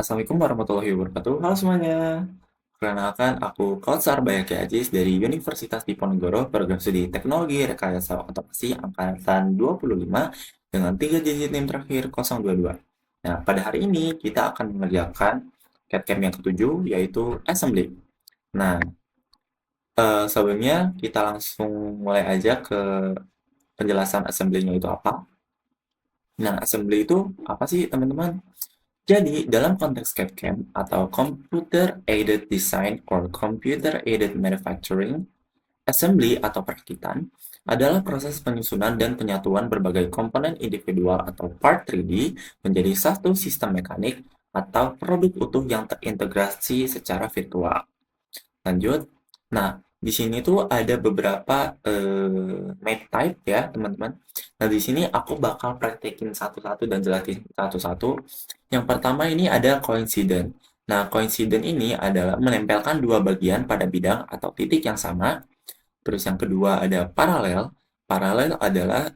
Assalamualaikum warahmatullahi wabarakatuh. Halo semuanya. Perkenalkan, aku Kautsar Bayaki Ajis dari Universitas Diponegoro, program studi Teknologi Rekayasa Otomasi angkatan 25 dengan 3 digit NIM terakhir 022. Nah, pada hari ini kita akan mengerjakan CAD-CAM yang ketujuh, yaitu Assembly. Nah, sebelumnya kita langsung mulai aja ke penjelasan assembly-nya itu apa. Nah, assembly itu apa sih, teman-teman? Jadi, dalam konteks CAD/CAM atau Computer Aided Design or Computer Aided Manufacturing, assembly atau perakitan adalah proses penyusunan dan penyatuan berbagai komponen individual atau part 3D menjadi satu sistem mekanik atau produk utuh yang terintegrasi secara virtual. Lanjut. Nah, di sini tuh ada beberapa map type ya, teman-teman. Nah, di sini aku bakal praktekin satu-satu dan jelasin satu-satu. Yang pertama ini ada coincident. Nah, coincident ini adalah menempelkan dua bagian pada bidang atau titik yang sama. Terus yang kedua ada paralel. Paralel adalah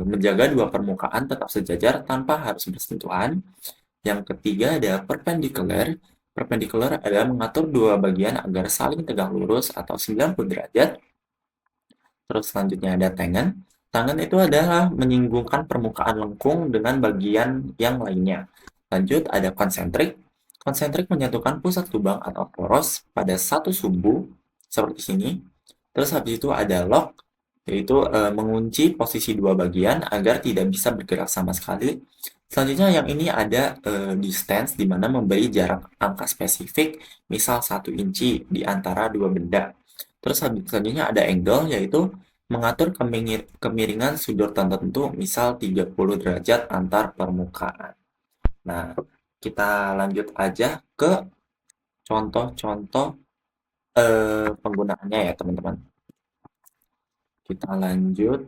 menjaga dua permukaan tetap sejajar tanpa harus bersentuhan. Yang ketiga ada perpendicular. Perpendicular adalah mengatur dua bagian agar saling tegak lurus atau 90 derajat. Terus selanjutnya ada tangen. Tangen itu adalah menyinggungkan permukaan lengkung dengan bagian yang lainnya. Lanjut ada konsentrik. Konsentrik menyatukan pusat lubang atau poros pada satu sumbu seperti sini. Terus habis itu ada lock, yaitu mengunci posisi dua bagian agar tidak bisa bergerak sama sekali. Selanjutnya yang ini ada distance, di mana memberi jarak angka spesifik, misal 1 inci di antara dua benda. Terus selanjutnya ada angle, yaitu mengatur kemiringan sudut tertentu, misal 30 derajat antar permukaan. Nah, kita lanjut aja ke contoh-contoh penggunaannya ya, teman-teman. Kita lanjut.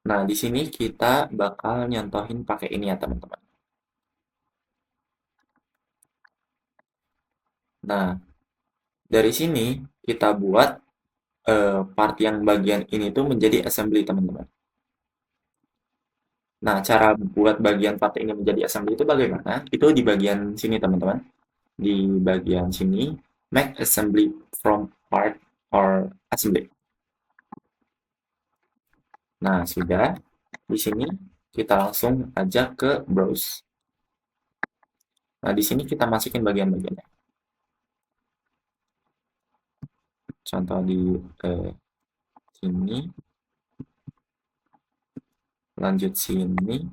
Nah, di sini kita bakal nyontohin pakai ini ya, teman-teman. Nah, dari sini kita buat part yang bagian ini tuh menjadi assembly, teman-teman. Nah, cara buat bagian part ini menjadi assembly itu bagaimana? Itu di bagian sini, teman-teman. Di bagian sini, make assembly from part or assembly. Nah, sudah. Di sini kita langsung aja ke browse. Nah, di sini kita masukin bagian-bagiannya. Contoh di sini, lanjut sini,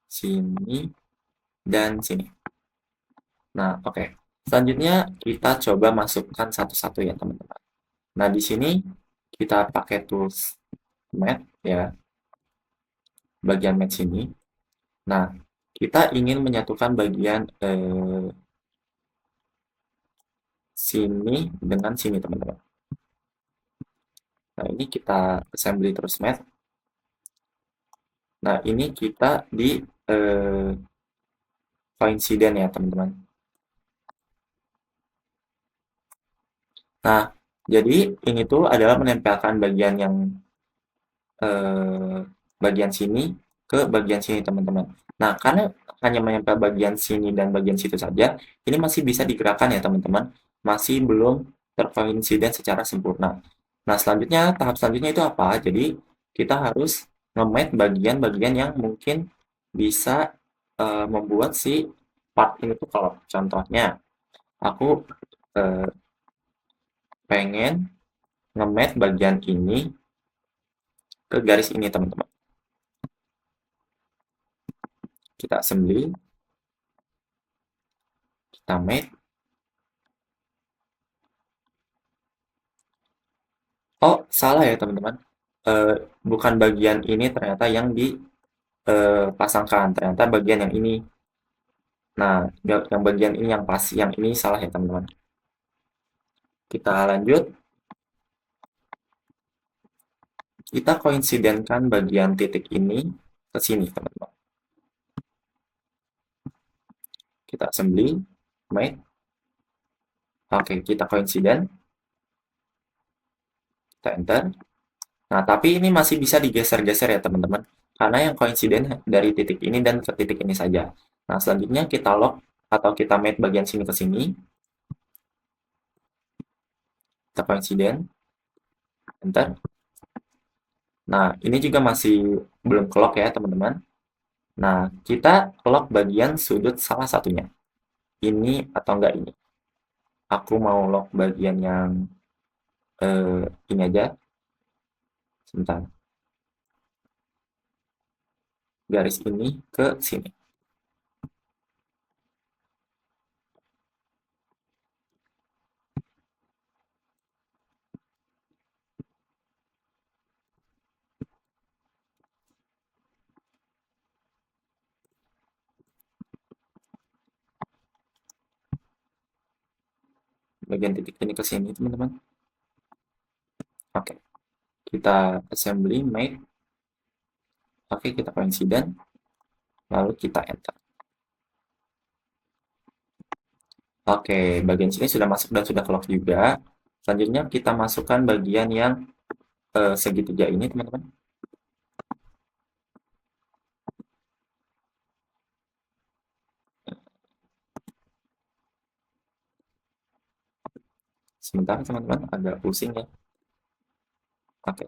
sini, dan sini. Nah, oke. Selanjutnya kita coba masukkan satu-satu ya, teman-teman. Nah, di sini kita pakai tools Math ya, bagian Math sini. Nah, kita ingin menyatukan bagian sini dengan sini, teman-teman. Nah, ini kita assembly terus Math. Nah, ini kita di coincident ya, teman-teman. Nah, jadi ini tuh adalah menempelkan bagian yang bagian sini ke bagian sini, teman-teman. Nah, karena hanya menempel bagian sini dan bagian situ saja, ini masih bisa digerakkan ya, teman-teman. Masih belum terkoinsiden secara sempurna. Nah, selanjutnya, tahap selanjutnya itu apa? Jadi, kita harus nge-match bagian-bagian yang mungkin bisa membuat si part ini tuh kalau contohnya, aku eh, pengen nge-match bagian ini ke garis ini, teman-teman. Kita assembly, kita match. Oh, salah ya, teman-teman. Eh, bukan bagian ini ternyata yang dipasangkan, ternyata bagian yang ini. Nah, yang bagian ini yang pas, yang ini salah ya, teman-teman. Kita lanjut, kita koinsidenkan bagian titik ini ke sini, teman-teman. Kita assembly, make. Oke, kita koinsiden. kita enter. Nah, tapi ini masih bisa digeser-geser ya teman-teman, karena yang koinsiden dari titik ini dan ke titik ini saja. Nah, selanjutnya kita lock atau kita mate bagian sini ke sini, kita koinsiden, enter. Nah, ini juga masih belum ke-lock ya teman-teman. Nah, kita lock bagian sudut salah satunya. Ini atau enggak ini. Aku mau lock bagian yang ini aja. Sebentar. Garis ini ke sini. Bagian titik ini ke sini, teman-teman. Oke. Kita assembly, make. Oke, kita coincident. Lalu kita enter. Oke, bagian sini sudah masuk dan sudah ke-lock juga. Selanjutnya kita masukkan bagian yang segitiga ini, teman-teman. Sebentar, teman-teman, agak pusing ya. Oke,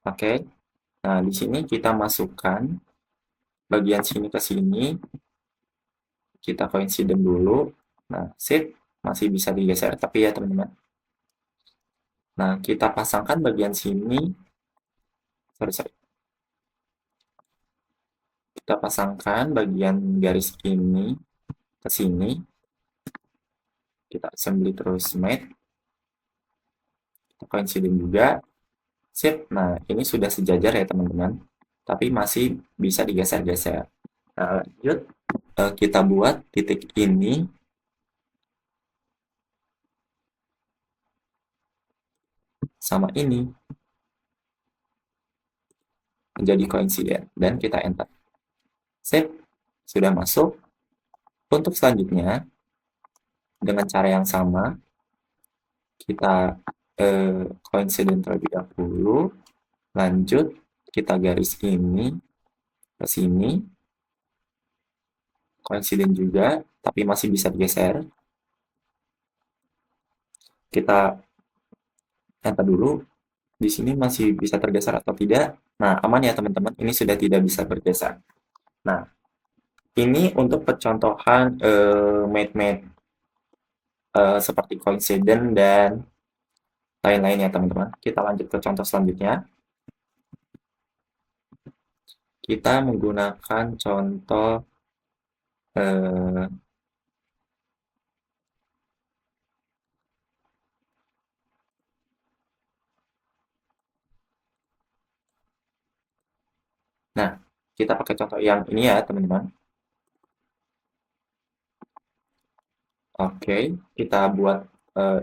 oke. Nah, di sini kita masukkan bagian sini ke sini. Kita coincident dulu. Nah, sip. Masih bisa digeser, tapi ya, teman-teman. Nah, kita pasangkan bagian sini. Sorry, sorry. Kita pasangkan bagian garis ini ke sini. Kita assembly terus mate. Kita coincident juga. Sip. Nah, ini sudah sejajar ya, teman-teman. Tapi masih bisa digeser-geser. Nah, lanjut. Kita buat titik ini sama ini menjadi coincident. Dan kita enter. Sip. Sudah masuk. Untuk selanjutnya, dengan cara yang sama, kita coincident terlebih dahulu. Lanjut, kita garis ini ke sini. Coincident juga, tapi masih bisa digeser. Kita enter dulu. Di sini masih bisa tergeser atau tidak. Nah, aman ya teman-teman. Ini sudah tidak bisa bergeser. Nah, ini untuk percontohan mate-mate seperti coincident dan lain-lain ya teman-teman. Kita lanjut ke contoh selanjutnya. Kita menggunakan contoh eh, nah, kita pakai contoh yang ini ya teman-teman. Oke, kita buat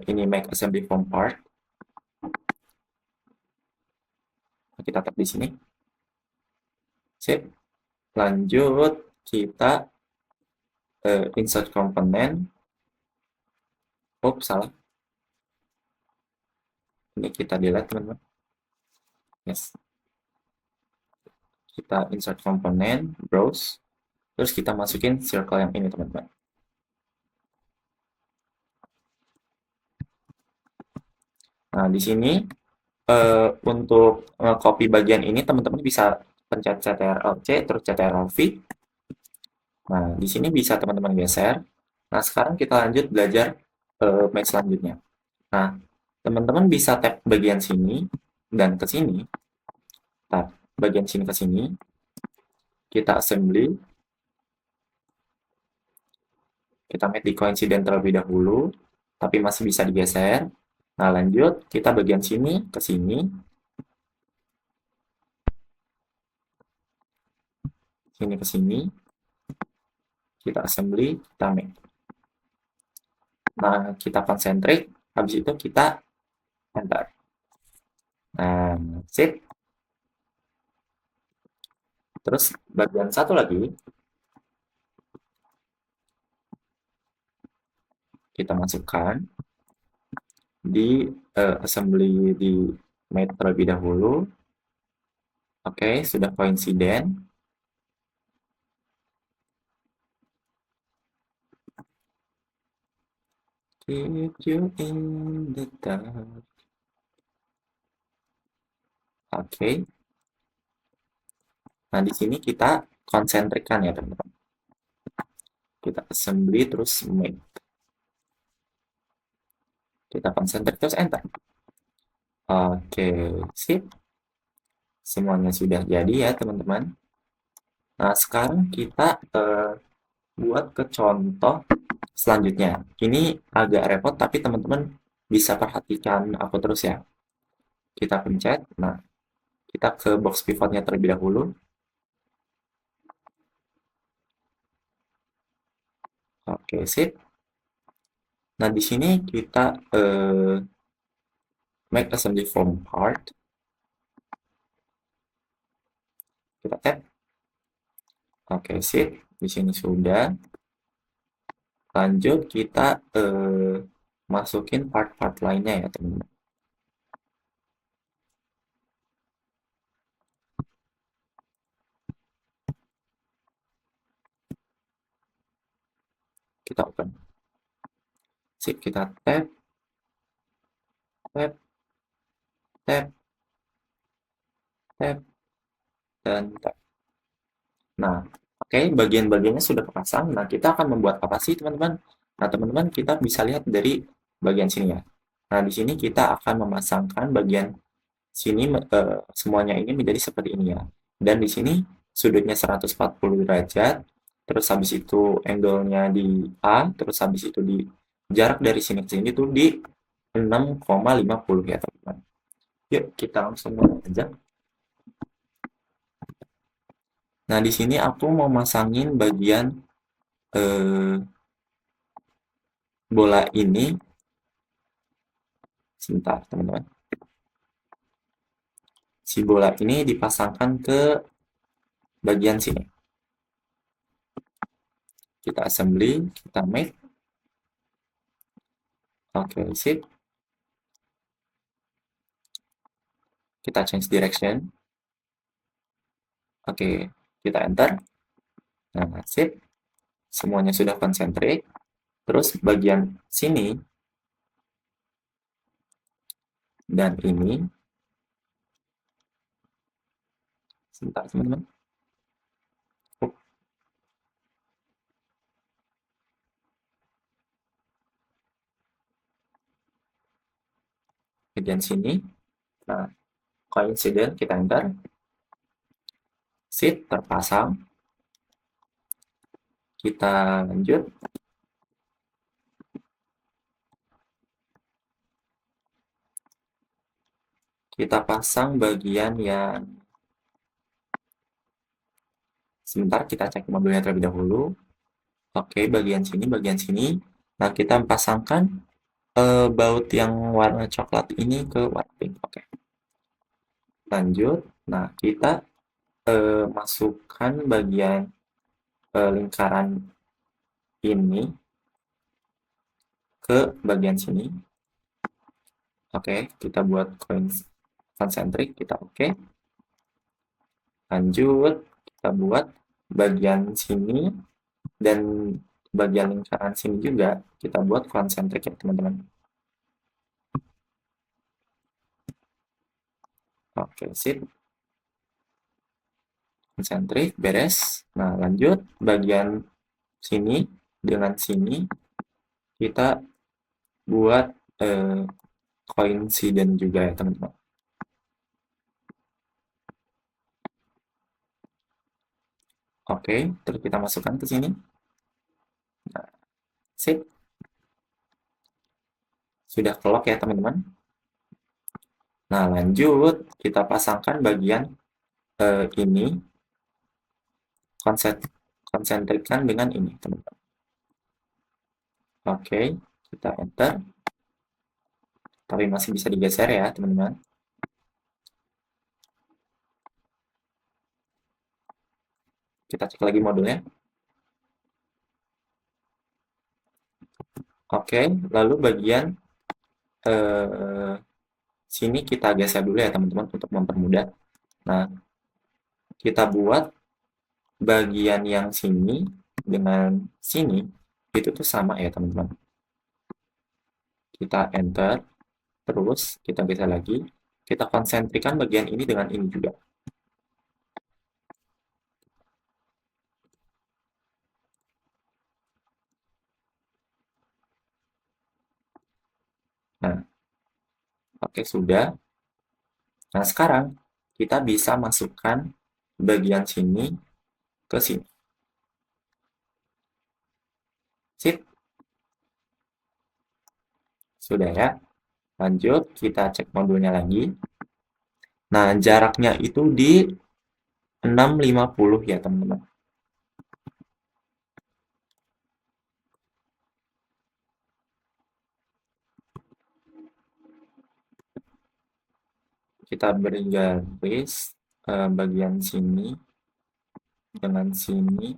ini make assembly from part. Kita tap di sini. Sip. Lanjut, kita insert component. Oops, salah. Ini kita delete, teman-teman. Yes. Kita insert component, browse. Terus kita masukin circle yang ini, teman-teman. Nah, di sini untuk copy bagian ini, teman-teman bisa pencet Ctrl+C, terus Ctrl+V. Nah, di sini bisa teman-teman geser. Nah, sekarang kita lanjut belajar match selanjutnya. Nah, teman-teman bisa tap bagian sini dan ke sini. Tap bagian sini ke sini. Kita assembly. Kita make di coincident terlebih dahulu, tapi masih bisa digeser. Nah, lanjut. Kita bagian sini ke sini. Sini ke sini. Kita assembly, kita make. Nah, kita concentric. Habis itu kita enter. Nah, sip. Terus bagian satu lagi, kita masukkan. di assembly di made terlebih dahulu. Oke, sudah koinsiden. Keep you in the dark. Oke. Nah, di sini kita konsentrikan ya, teman-teman. Kita assembly terus make. Kita konsentrik terus enter. Oke, sip. Semuanya sudah jadi ya, teman-teman. Nah, sekarang kita buat ke contoh selanjutnya. Ini agak repot, tapi teman-teman bisa perhatikan aku terus ya. Kita pencet. Nah, kita ke box pivotnya terlebih dahulu. Oke, sip. Nah, di sini kita make assembly from part. Kita tap. Oke, sip. Di sini sudah. Lanjut kita masukin part-part lainnya ya, teman-teman. Kita open. Sip, kita tap, tap, tap, tap, dan tap. Nah, oke, bagian-bagiannya sudah terpasang. Nah, kita akan membuat apa sih, teman-teman? Nah, teman-teman, kita bisa lihat dari bagian sini ya. Nah, di sini kita akan memasangkan bagian sini semuanya ini menjadi seperti ini ya. Dan di sini sudutnya 140 derajat, terus habis itu angle-nya di A, terus habis itu di jarak dari sini ke sini tuh di 6,50 ya, teman-teman. Yuk, kita langsung mulai aja. Nah, di sini aku mau masangin bagian eh, bola ini. Sebentar, teman-teman. Si bola ini dipasangkan ke bagian sini. Kita assembly, kita make. Oke, sip. Kita change direction. Oke, kita enter. Nah, sip. Semuanya sudah konsentrik. Terus bagian sini dan ini. Sebentar, teman-teman. Oh, bagian sini. Nah, coincident, kita enter. Sip, terpasang. Kita lanjut. Kita pasang bagian yang sebentar, kita cek modulnya terlebih dahulu. Oke, bagian sini, bagian sini. Nah, kita pasangkan baut yang warna coklat ini ke warna pink. Oke, lanjut. Nah, kita masukkan bagian lingkaran ini ke bagian sini. Oke, kita buat konsentrik, kita oke. Lanjut, kita buat bagian sini dan bagian lingkaran sini juga kita buat konsentrik ya, teman-teman. Oke, sip. Konsentrik, beres. Nah, lanjut bagian sini dengan sini kita buat coincident juga ya, teman-teman. Oke, terus kita masukkan ke sini. Nah, sip. Sudah kelok ya, teman-teman. Nah, lanjut kita pasangkan bagian ini, konsentrikkan dengan ini, teman-teman. Oke, kita enter. Tapi masih bisa digeser ya, teman-teman. Kita cek lagi modulnya. Oke, lalu bagian eh, sini kita geser dulu ya teman-teman untuk mempermudah. Nah, kita buat bagian yang sini dengan sini itu tuh sama ya teman-teman. Kita enter, terus kita geser lagi, kita konsentrikan bagian ini dengan ini juga. Nah, oke sudah. Nah, sekarang kita bisa masukkan bagian sini ke sini. Sip, sudah ya. Lanjut, kita cek modulnya lagi. Nah, jaraknya itu di 650 ya, teman-teman. Kita beri garis bagian sini dengan sini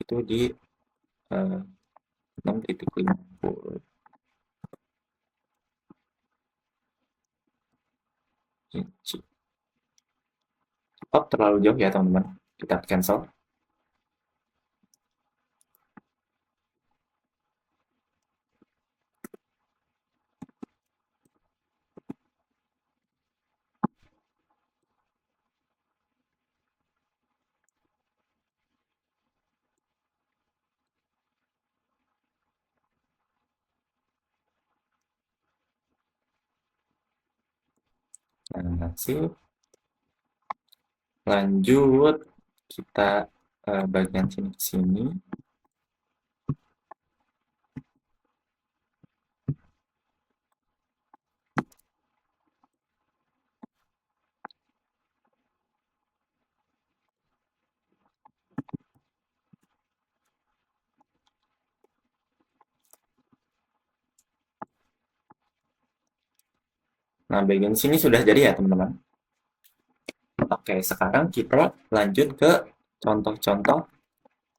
itu di 6,50 inci. Oh, terlalu jauh ya, teman-teman. Kita cancel. Nah, sip. Lanjut, kita bagian sini ke sini. Nah, bagian sini sudah jadi ya, teman-teman. Oke, sekarang kita lanjut ke contoh-contoh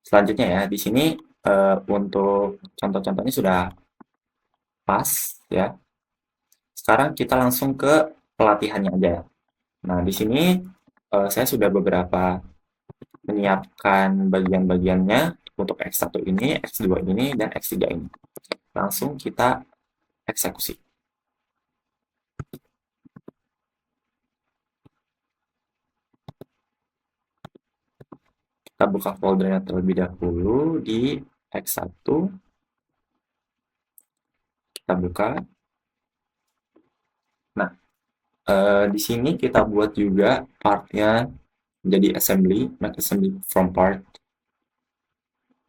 selanjutnya ya. Di sini untuk contoh-contohnya sudah pas ya. Sekarang kita langsung ke pelatihannya aja. Nah, di sini saya sudah beberapa menyiapkan bagian-bagiannya untuk X1 ini, X2 ini, dan X3 ini. Langsung kita eksekusi. Kita buka foldernya terlebih dahulu di X1. Kita buka. Nah, di sini kita buat juga partnya jadi assembly, make assembly from part.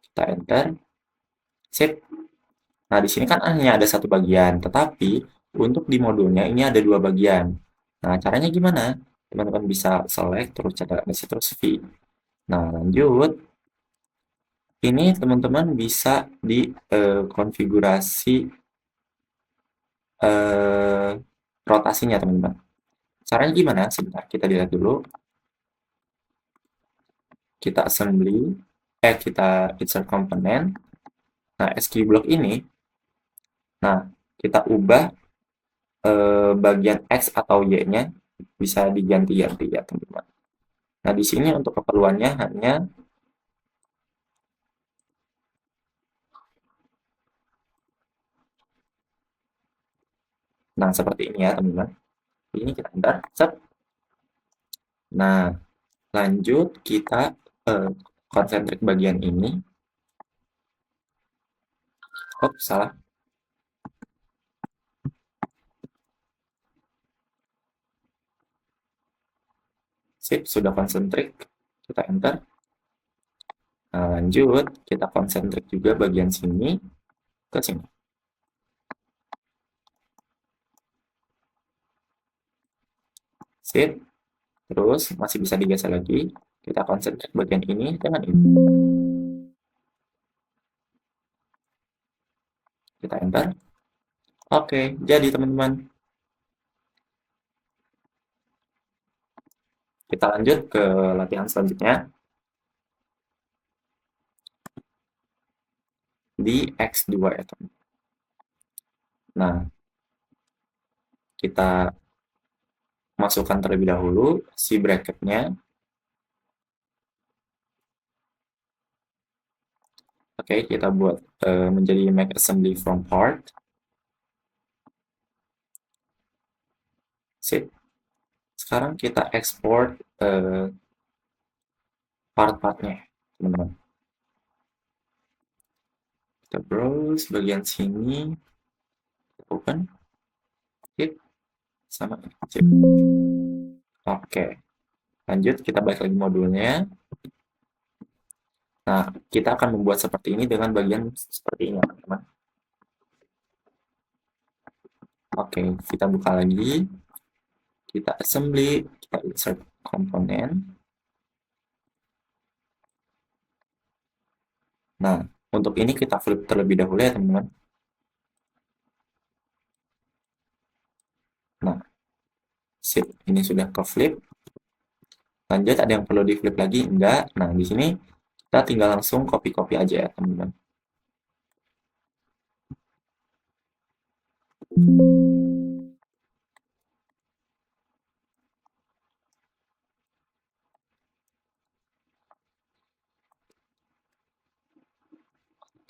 Kita enter. Sip. Nah, di sini kan hanya ada satu bagian, tetapi untuk di modulnya ini ada dua bagian. Nah, caranya gimana? Teman-teman bisa select, terus catat terus V. Nah, lanjut. Ini teman-teman bisa di konfigurasi eh, rotasinya, teman-teman. Caranya gimana? Sebentar, kita lihat dulu. Kita assembly, kita insert component. Nah, SQ block ini, nah, kita ubah bagian X atau Y-nya bisa diganti-ganti ya, teman-teman. Nah, di sini untuk keperluannya hanya nah seperti ini ya, teman-teman. Ini kita enter, set. Nah, lanjut kita konsentrik bagian ini. Oh, salah. Sip, sudah konsentrik. Kita enter. Nah, lanjut kita konsentrik juga bagian sini ke sini. Sip. Terus masih bisa digeser lagi. Kita konsentrik bagian ini dengan ini. Kita enter. Oke, jadi teman-teman. Kita lanjut ke latihan selanjutnya di X2 ya teman. Nah, kita masukkan terlebih dahulu si bracketnya. Oke, kita buat menjadi make assembly from part. Sip. Sekarang kita export part-partnya, teman-teman. Kita browse bagian sini, open, sip, sama sip. Oke, lanjut kita balik lagi modulnya. Nah, kita akan membuat seperti ini dengan bagian seperti ini, teman-teman. Oke, kita buka lagi. Kita assembly, kita insert komponen. Nah, untuk ini kita flip terlebih dahulu ya, teman-teman. Nah, sip, ini sudah ke flip. Lanjut, ada yang perlu di flip lagi? Enggak. Nah, di sini kita tinggal langsung copy-copy aja ya, teman-teman.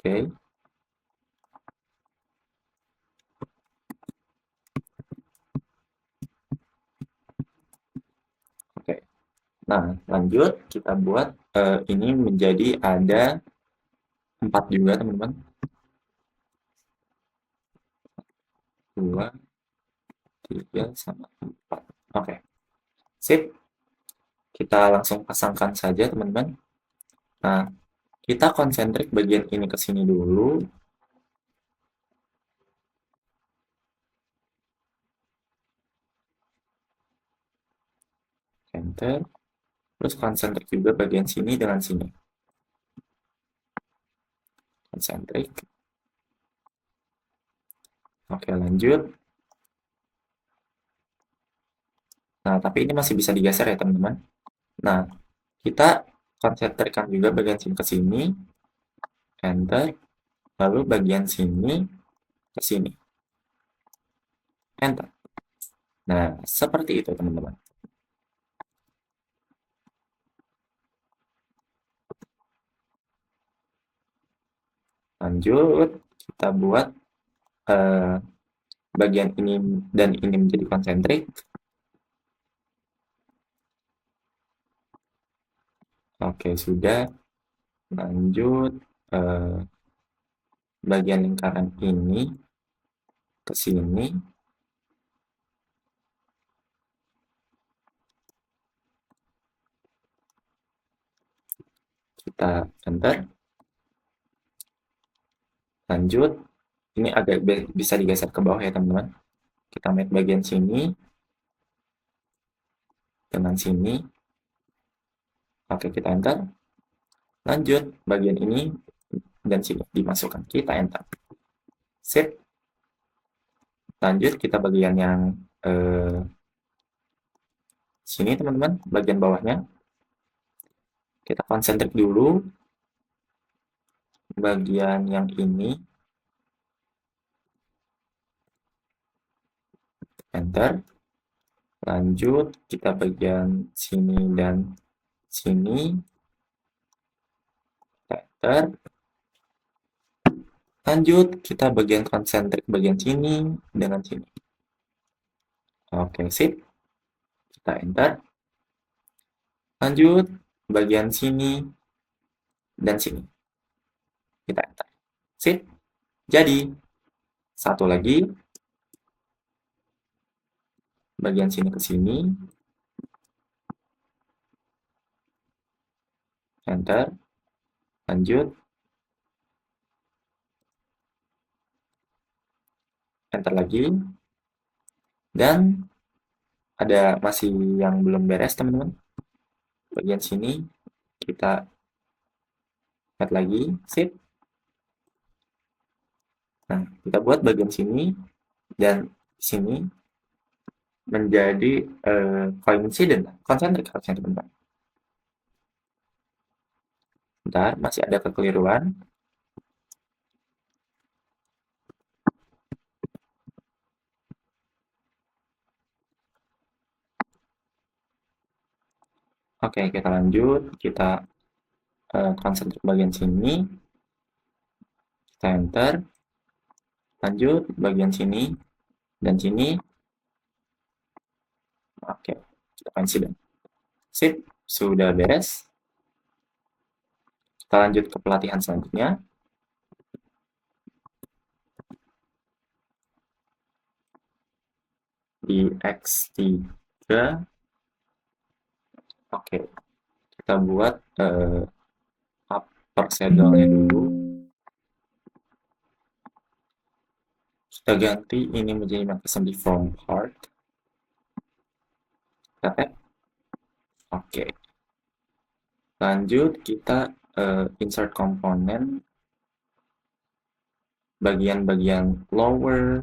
Oke. Oke. Nah, lanjut kita buat ini menjadi ada 4 juga, teman-teman. 2, 3, sama 4. Oke. Sip. Kita langsung pasangkan saja, teman-teman. Nah, kita konsentrik bagian ini ke sini dulu. Enter. Terus konsentrik juga bagian sini dengan sini. Konsentrik. Oke, lanjut. Nah, tapi ini masih bisa digeser ya, teman-teman. Nah, kita konsentrikkan juga bagian sini ke sini. Enter. Lalu bagian sini ke sini. Enter. Nah, seperti itu, teman-teman. Lanjut, kita buat bagian ini dan ini menjadi konsentrik. Oke, sudah. Lanjut, bagian lingkaran ini ke sini. Kita enter. Lanjut, ini agak bisa digeser ke bawah ya, teman-teman. Kita make bagian sini dengan sini. Oke, kita enter. Lanjut, bagian ini dan sini dimasukkan. Kita enter. Sip. Lanjut, kita bagian yang sini, teman-teman, bagian bawahnya. Kita konsentrik dulu bagian yang ini. Enter. Lanjut, kita bagian sini dan sini. Enter. Lanjut, kita bagian konsentrik bagian sini dengan sini. Oke, sip. Kita enter. Lanjut, bagian sini dan sini. Kita enter. Sip. Jadi, satu lagi. Bagian sini ke sini. Enter. Lanjut. Enter lagi. Dan ada masih yang belum beres, teman-teman. Bagian sini kita add lagi. Sip. Nah, kita buat bagian sini dan sini menjadi coincident, konsentrik harusnya, teman-teman. Bentar, masih ada kekeliruan. Oke, kita lanjut. Kita konsentrik bagian sini. Kita enter. Lanjut bagian sini dan sini. Oke, kita coincident. Sip, sudah beres. Kita lanjut ke pelatihan selanjutnya. Di X3. Oke, kita buat upper saddle-nya dulu. Kita ganti ini menjadi assembly from part. Kita tap. Oke. Lanjut kita insert komponen bagian-bagian lower,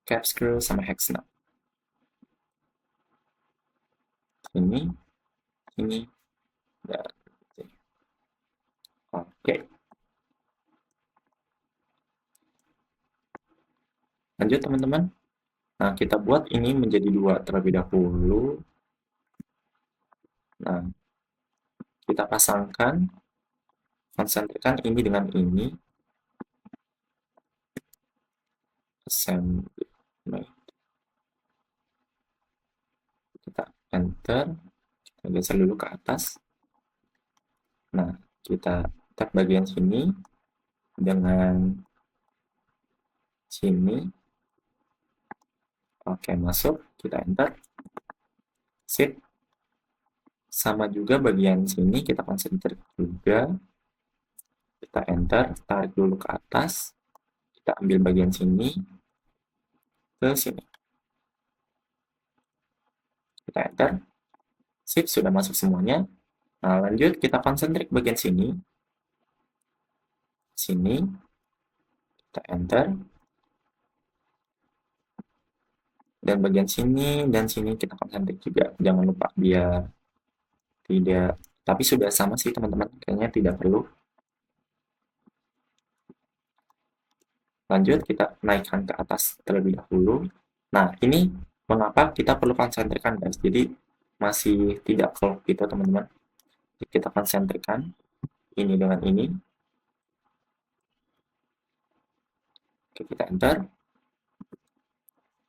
cap screw, sama hex nut. Ini, dan ini. Oke. Lanjut teman-teman. Nah, kita buat ini menjadi 2 terlebih dahulu. Nah, kita pasangkan, konsentrikan ini dengan ini. Assembly. Kita enter. Kita geser dulu ke atas. Nah, kita tap bagian sini dengan sini. Oke, masuk. Kita enter. Sip. Sama juga bagian sini kita konsentrik juga. Kita enter, tarik dulu ke atas. Kita ambil bagian sini ke sini. Kita enter. Sip, sudah masuk semuanya. Nah, lanjut kita konsentrik bagian sini. Sini. Kita enter. Dan bagian sini dan sini kita konsentrik juga. Jangan lupa biar tidak, tapi sudah sama sih teman-teman. Kayaknya tidak perlu. Lanjut kita naikkan ke atas terlebih dahulu. Nah, ini mengapa kita perlu konsentrikan guys. Jadi masih tidak klop gitu teman-teman. Kita konsentrikan ini dengan ini. Oke, kita enter.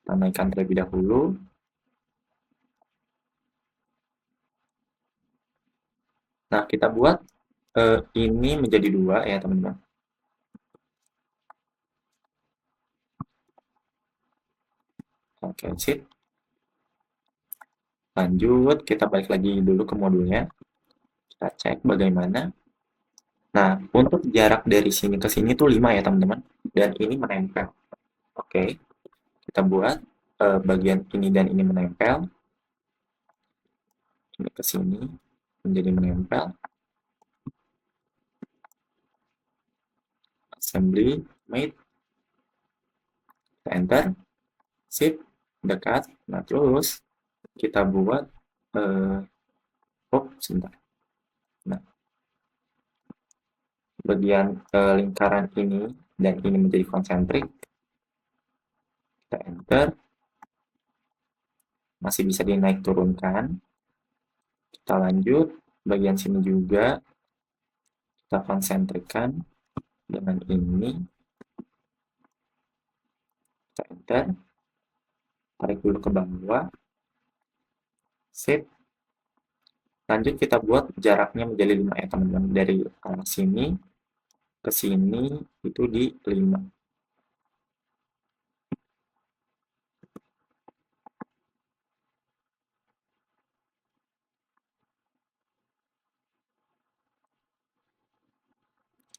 Kita naikkan terlebih dahulu. Nah, kita buat ini menjadi 2 ya teman-teman. Oke, sip. Lanjut, kita balik lagi dulu ke modulnya. Kita cek bagaimana. Nah, untuk jarak dari sini ke sini tuh 5 ya teman-teman. Dan ini menempel. Oke, kita buat bagian ini dan ini menempel. Ini ke sini menjadi menempel. Assembly, made. Kita enter. Sip, dekat. Nah, terus kita buat sebentar. Nah, bagian lingkaran ini dan ini menjadi konsentrik. Kita enter. Masih bisa dinaik turunkan. Kita lanjut. Bagian sini juga kita konsentrikan dengan ini. Kita enter. Tarik dulu ke bawah. Sip. Lanjut kita buat jaraknya menjadi 5 ya teman-teman. Dari arah sini ke sini itu di 5.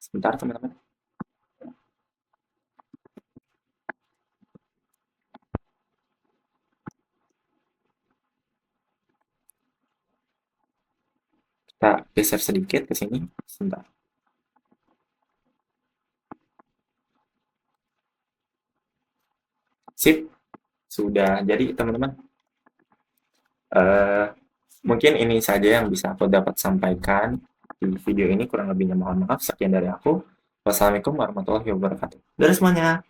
Sebentar teman-teman. Kita geser sedikit ke sini. Sebentar. Sip. Sudah jadi teman-teman. Mungkin ini saja yang bisa aku dapat sampaikan di video ini. Kurang lebihnya mohon maaf. Sekian dari aku. Wassalamualaikum warahmatullahi wabarakatuh. Dari semuanya.